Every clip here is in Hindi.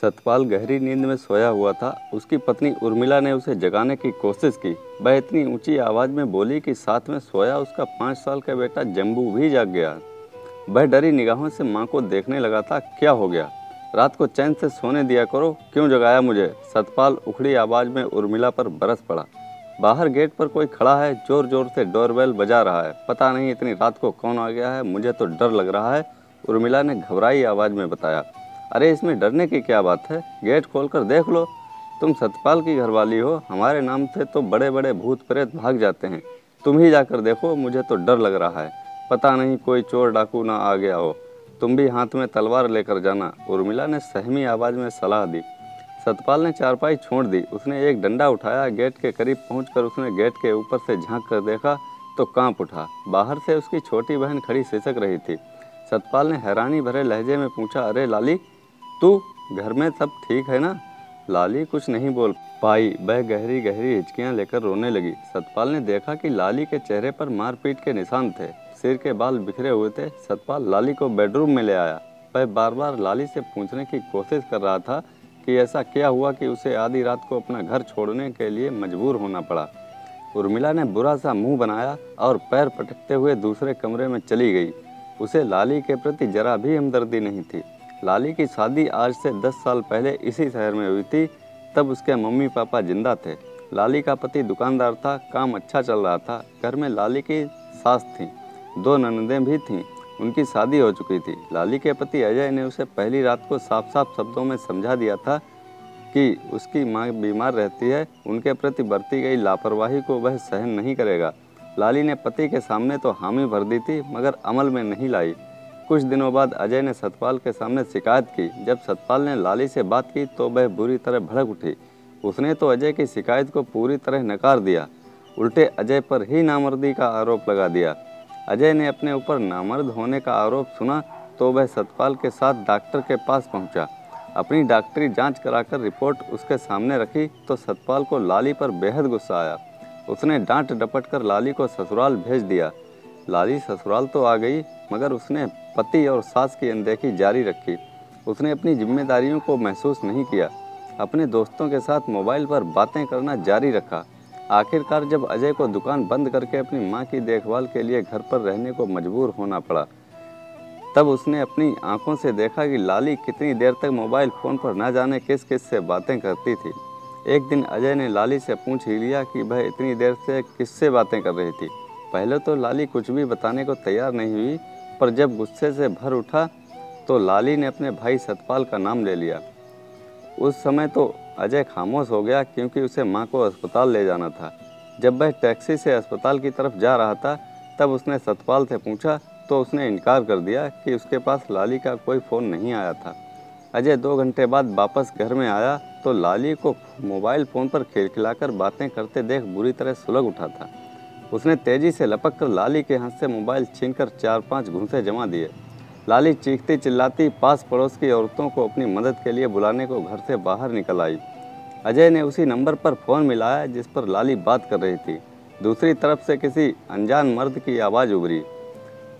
सतपाल गहरी नींद में सोया हुआ था। उसकी पत्नी उर्मिला ने उसे जगाने की कोशिश की। वह इतनी ऊंची आवाज में बोली कि साथ में सोया उसका 5 साल का बेटा जम्बू भी जाग गया। वह डरी निगाहों से मां को देखने लगा था। क्या हो गया? रात को चैन से सोने दिया करो, क्यों जगाया मुझे? सतपाल उखड़ी आवाज में उर्मिला पर बरस पड़ा। बाहर गेट पर कोई खड़ा है, जोर जोर से डोरबेल बजा रहा है। पता नहीं इतनी रात को कौन आ गया है, मुझे तो डर लग रहा है, उर्मिला ने घबराई आवाज में बताया। अरे इसमें डरने की क्या बात है, गेट खोलकर देख लो। तुम सतपाल की घरवाली हो, हमारे नाम से तो बड़े बड़े भूत प्रेत भाग जाते हैं। तुम ही जाकर देखो, मुझे तो डर लग रहा है। पता नहीं कोई चोर डाकू ना आ गया हो। तुम भी हाथ में तलवार लेकर जाना, उर्मिला ने सहमी आवाज में सलाह दी। सतपाल ने चारपाई छोड़ दी। उसने एक डंडा उठाया। गेट के करीब पहुंचकर उसने गेट के ऊपर से झांक कर देखा तो कांप उठा। बाहर से उसकी छोटी बहन खड़ी सिसक रही थी। सतपाल ने हैरानी भरे लहजे में पूछा, अरे लाली, तू घर में सब ठीक है ना? लाली कुछ नहीं बोल पाई। वह गहरी गहरी हिचकियां लेकर रोने लगी। सतपाल ने देखा कि लाली के चेहरे पर मारपीट के निशान थे। सिर के बाल बिखरे हुए थे। सतपाल लाली को बेडरूम में ले आया। वह बार बार लाली से पूछने की कोशिश कर रहा था कि ऐसा क्या हुआ कि उसे आधी रात को अपना घर छोड़ने के लिए मजबूर होना पड़ा। उर्मिला ने बुरा सा मुंह बनाया और पैर पटकते हुए दूसरे कमरे में चली गई। उसे लाली के प्रति जरा भी हमदर्दी नहीं थी। लाली की शादी आज से 10 साल पहले इसी शहर में हुई थी। तब उसके मम्मी पापा जिंदा थे। लाली का पति दुकानदार था, काम अच्छा चल रहा था। घर में लाली की सास थी, 2 ननदें भी थीं। उनकी शादी हो चुकी थी। लाली के पति अजय ने उसे पहली रात को साफ साफ शब्दों में समझा दिया था कि उसकी मां बीमार रहती है। उनके प्रति बरती गई लापरवाही को वह सहन नहीं करेगा। लाली ने पति के सामने तो हामी भर दी थी, मगर अमल में नहीं लाई। कुछ दिनों बाद अजय ने सतपाल के सामने शिकायत की। जब सतपाल ने लाली से बात की तो वह बुरी तरह भड़क उठी। उसने तो अजय की शिकायत को पूरी तरह नकार दिया, उल्टे अजय पर ही नामर्दी का आरोप लगा दिया। अजय ने अपने ऊपर नामर्द होने का आरोप सुना तो वह सतपाल के साथ डॉक्टर के पास पहुंचा। अपनी डॉक्टरी जांच कराकर रिपोर्ट उसके सामने रखी तो सतपाल को लाली पर बेहद गुस्सा आया। उसने डांट डपट कर लाली को ससुराल भेज दिया। लाली ससुराल तो आ गई, मगर उसने पति और सास की अनदेखी जारी रखी। उसने अपनी जिम्मेदारियों को महसूस नहीं किया। अपने दोस्तों के साथ मोबाइल पर बातें करना जारी रखा। आखिरकार जब अजय को दुकान बंद करके अपनी मां की देखभाल के लिए घर पर रहने को मजबूर होना पड़ा, तब उसने अपनी आंखों से देखा कि लाली कितनी देर तक मोबाइल फ़ोन पर न जाने किस किस से बातें करती थी। एक दिन अजय ने लाली से पूछ ही लिया कि वह इतनी देर से किससे बातें कर रही थी। पहले तो लाली कुछ भी बताने को तैयार नहीं हुई, पर जब गुस्से से भर उठा तो लाली ने अपने भाई सतपाल का नाम ले लिया। उस समय तो अजय खामोश हो गया, क्योंकि उसे मां को अस्पताल ले जाना था। जब वह टैक्सी से अस्पताल की तरफ जा रहा था तब उसने सतपाल से पूछा तो उसने इनकार कर दिया कि उसके पास लाली का कोई फ़ोन नहीं आया था। अजय 2 घंटे बाद वापस घर में आया तो लाली को मोबाइल फ़ोन पर खिलखिलाकर बातें करते देख बुरी तरह सुलग उठा था। उसने तेज़ी से लपक कर लाली के हाथ से मोबाइल छीनकर 4-5 घूंसे जमा दिए। लाली चीखती चिल्लाती पास पड़ोस की औरतों को अपनी मदद के लिए बुलाने को घर से बाहर निकल आई। अजय ने उसी नंबर पर फ़ोन मिलाया जिस पर लाली बात कर रही थी। दूसरी तरफ से किसी अनजान मर्द की आवाज़ उभरी।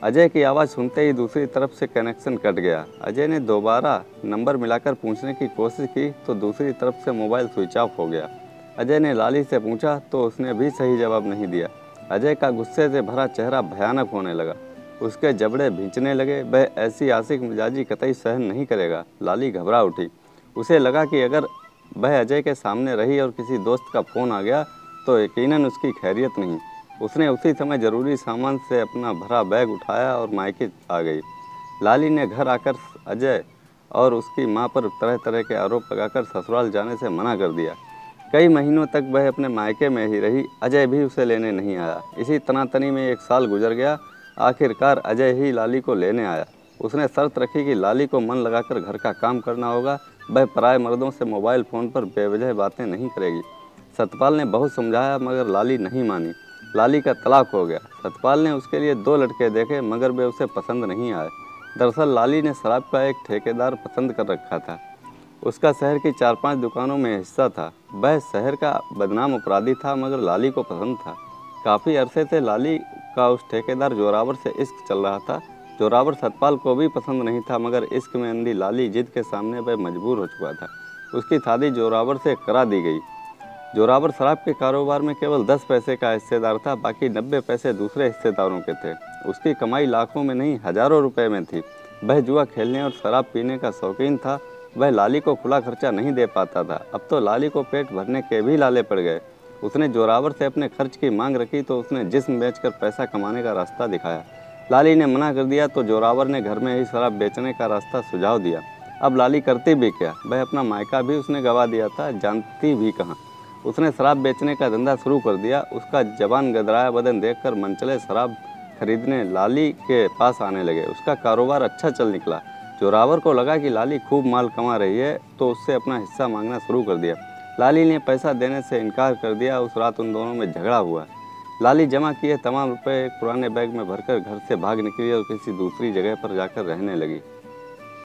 अजय की आवाज़ सुनते ही दूसरी तरफ से कनेक्शन कट गया। अजय ने दोबारा नंबर मिलाकर पूछने की कोशिश की तो दूसरी तरफ से मोबाइल स्विच ऑफ हो गया। अजय ने लाली से पूछा तो उसने भी सही जवाब नहीं दिया। अजय का गुस्से से भरा चेहरा भयानक होने लगा। उसके जबड़े भींचने लगे। वह ऐसी आशिक मिजाजी कतई सहन नहीं करेगा। लाली घबरा उठी। उसे लगा कि अगर वह अजय के सामने रही और किसी दोस्त का फ़ोन आ गया तो यकीनन उसकी खैरियत नहीं। उसने उसी समय ज़रूरी सामान से अपना भरा बैग उठाया और मायके आ गई। लाली ने घर आकर अजय और उसकी मां पर तरह तरह के आरोप लगाकर ससुराल जाने से मना कर दिया। कई महीनों तक वह अपने मायके में ही रही। अजय भी उसे लेने नहीं आया। इसी तनातनी में 1 साल गुजर गया। आखिरकार अजय ही लाली को लेने आया। उसने शर्त रखी कि लाली को मन लगाकर घर का काम करना होगा। वह पराए मर्दों से मोबाइल फ़ोन पर बेवजह बातें नहीं करेगी। सतपाल ने बहुत समझाया मगर लाली नहीं मानी। लाली का तलाक हो गया। सतपाल ने उसके लिए 2 लड़के देखे मगर वे उसे पसंद नहीं आए। दरअसल लाली ने शराब का एक ठेकेदार पसंद कर रखा था। उसका शहर की 4-5 दुकानों में हिस्सा था। वह शहर का बदनाम अपराधी था मगर लाली को पसंद था। काफ़ी अरसे से लाली का उस ठेकेदार जोरावर से इश्क चल रहा था। जोरावर सतपाल को भी पसंद नहीं था, मगर इश्क में अंधी लाली जिद के सामने वह मजबूर हो चुका था। उसकी शादी जोरावर से करा दी गई। जोरावर शराब के कारोबार में केवल 10 पैसे का हिस्सेदार था, बाकी 90 पैसे दूसरे हिस्सेदारों के थे। उसकी कमाई लाखों में नहीं हजारों रुपए में थी। वह जुआ खेलने और शराब पीने का शौकीन था। वह लाली को खुला खर्चा नहीं दे पाता था। अब तो लाली को पेट भरने के भी लाले पड़ गए। उसने जोरावर से अपने खर्च की मांग रखी तो उसने जिस्म बेचकर पैसा कमाने का रास्ता दिखाया। लाली ने मना कर दिया तो जोरावर ने घर में ही शराब बेचने का रास्ता सुझाव दिया। अब लाली करती भी क्या, वह अपना मायका भी उसने गंवा दिया था, जानती भी कहाँ। उसने शराब बेचने का धंधा शुरू कर दिया। उसका जवान गदराया बदन देखकर मनचले शराब खरीदने लाली के पास आने लगे। उसका कारोबार अच्छा चल निकला। जोरावर को लगा कि लाली खूब माल कमा रही है, तो उससे अपना हिस्सा मांगना शुरू कर दिया। लाली ने पैसा देने से इनकार कर दिया। उस रात उन दोनों में झगड़ा हुआ। लाली जमा किए तमाम रुपए एक पुराने बैग में भरकर घर से भाग निकली और किसी दूसरी जगह पर जाकर रहने लगी।